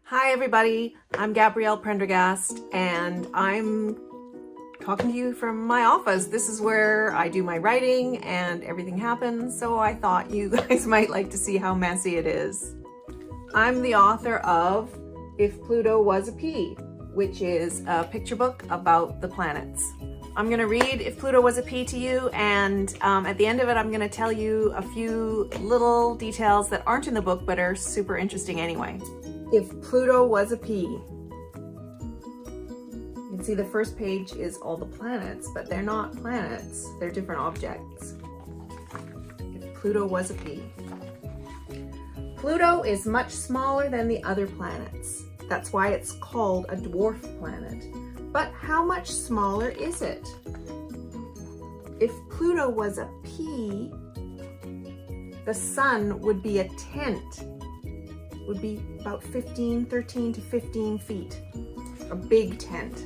Hi everybody, I'm Gabrielle Prendergast and I'm talking to you from my office. This is where I do my writing and everything happens, so I thought you guys might like to see how messy it is. I'm the author of If Pluto Was a Pea, which is a picture book about the planets. I'm going to read If Pluto Was a Pea to you, and at the end of it I'm going to tell you a few little details that aren't in the book but are super interesting anyway. If Pluto was a pea. You can see the first page is all the planets, but they're not planets, they're different objects. If Pluto was a pea. Pluto is much smaller than the other planets. That's why it's called a dwarf planet. But how much smaller is it? If Pluto was a pea, the sun would be a tent. Would be about 13 to 15 feet, a big tent.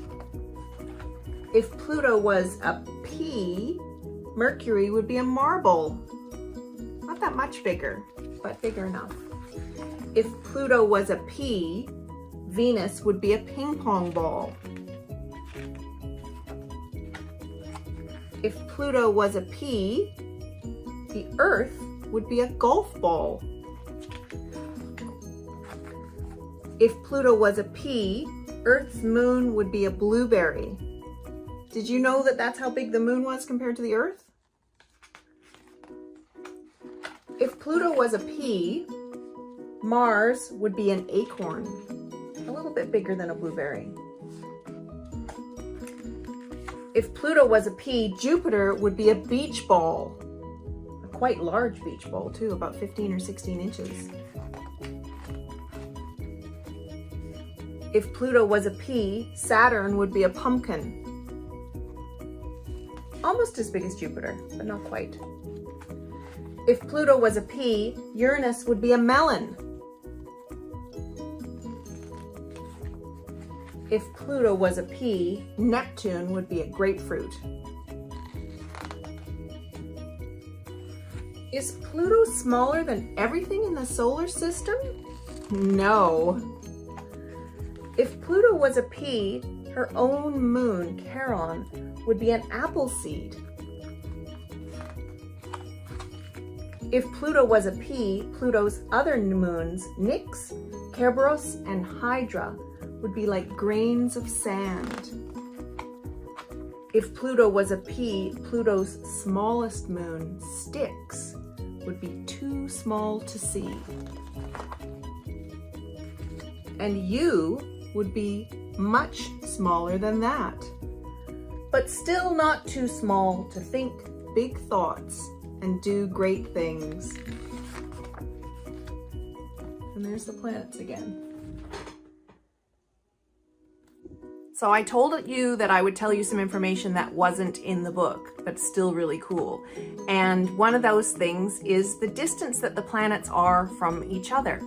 If Pluto was a pea, Mercury would be a marble. Not that much bigger, but bigger enough. If Pluto was a pea, Venus would be a ping pong ball. If Pluto was a pea, the Earth would be a golf ball. If Pluto was a pea, Earth's moon would be a blueberry. Did you know that that's how big the moon was compared to the Earth? If Pluto was a pea, Mars would be an acorn, a little bit bigger than a blueberry. If Pluto was a pea, Jupiter would be a beach ball, a quite large beach ball too, about 15 or 16 inches. If Pluto was a pea, Saturn would be a pumpkin. Almost as big as Jupiter, but not quite. If Pluto was a pea, Uranus would be a melon. If Pluto was a pea, Neptune would be a grapefruit. Is Pluto smaller than everything in the solar system? No. If Pluto was a pea, her own moon, Charon, would be an apple seed. If Pluto was a pea, Pluto's other moons, Nix, Kerberos, and Hydra, would be like grains of sand. If Pluto was a pea, Pluto's smallest moon, Styx, would be too small to see. And you would be much smaller than that, but still not too small to think big thoughts and do great things. And there's the planets again. So I told you that I would tell you some information that wasn't in the book, but still really cool. And one of those things is the distance that the planets are from each other.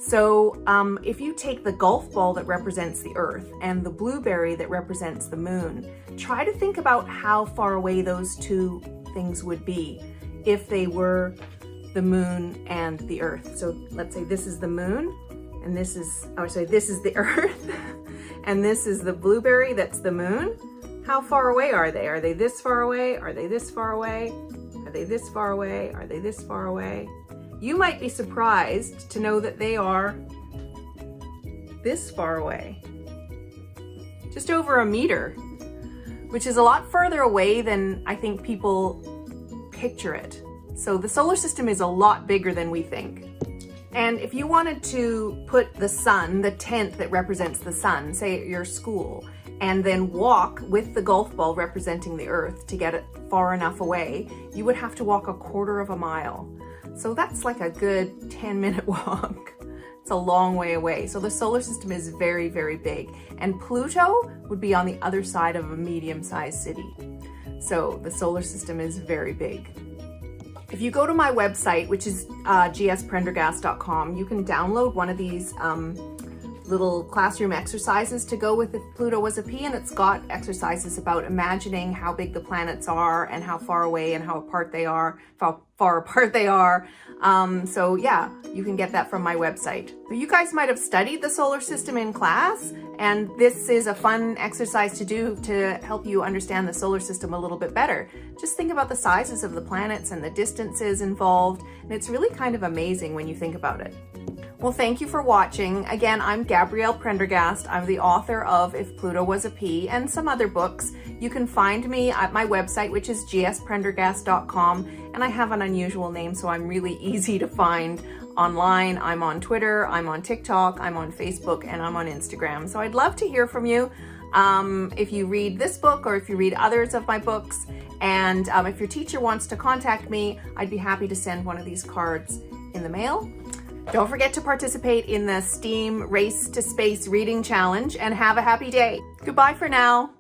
So if you take the golf ball that represents the Earth and the blueberry that represents the moon, try to think about how far away those two things would be if they were the moon and the Earth. So let's say this is the moon and this is the Earth and this is the blueberry that's the moon. How far away are they? Are they this far away? Are they this far away? Are they this far away? Are they this far away? You might be surprised to know that they are this far away, just over a meter, which is a lot further away than I think people picture it. So the solar system is a lot bigger than we think. And if you wanted to put the sun, the tent that represents the sun, say at your school, and then walk with the golf ball representing the Earth to get it far enough away, you would have to walk a quarter of a mile. So that's like a good 10-minute walk. It's a long way away. So the solar system is very, very big. And Pluto would be on the other side of a medium-sized city. So the solar system is very big. If you go to my website, which is gsprendergast.com, you can download one of these little classroom exercises to go with If Pluto Was a Pea, and it's got exercises about imagining how big the planets are and how far away and how apart they are, how far apart they are. So yeah, you can get that from my website. But you guys might have studied the solar system in class, and this is a fun exercise to do to help you understand the solar system a little bit better. Just think about the sizes of the planets and the distances involved, and it's really kind of amazing when you think about it. Well, thank you for watching. Again, I'm Gabrielle Prendergast. I'm the author of If Pluto Was a Pea and some other books. You can find me at my website, which is gsprendergast.com, and I have an unusual name, so I'm really easy to find online. I'm on Twitter, I'm on TikTok, I'm on Facebook, and I'm on Instagram. So I'd love to hear from you if you read this book or if you read others of my books. And if your teacher wants to contact me, I'd be happy to send one of these cards in the mail. Don't forget to participate in the S.T.E.A.M Race to Space Reading Challenge, and have a happy day. Goodbye for now.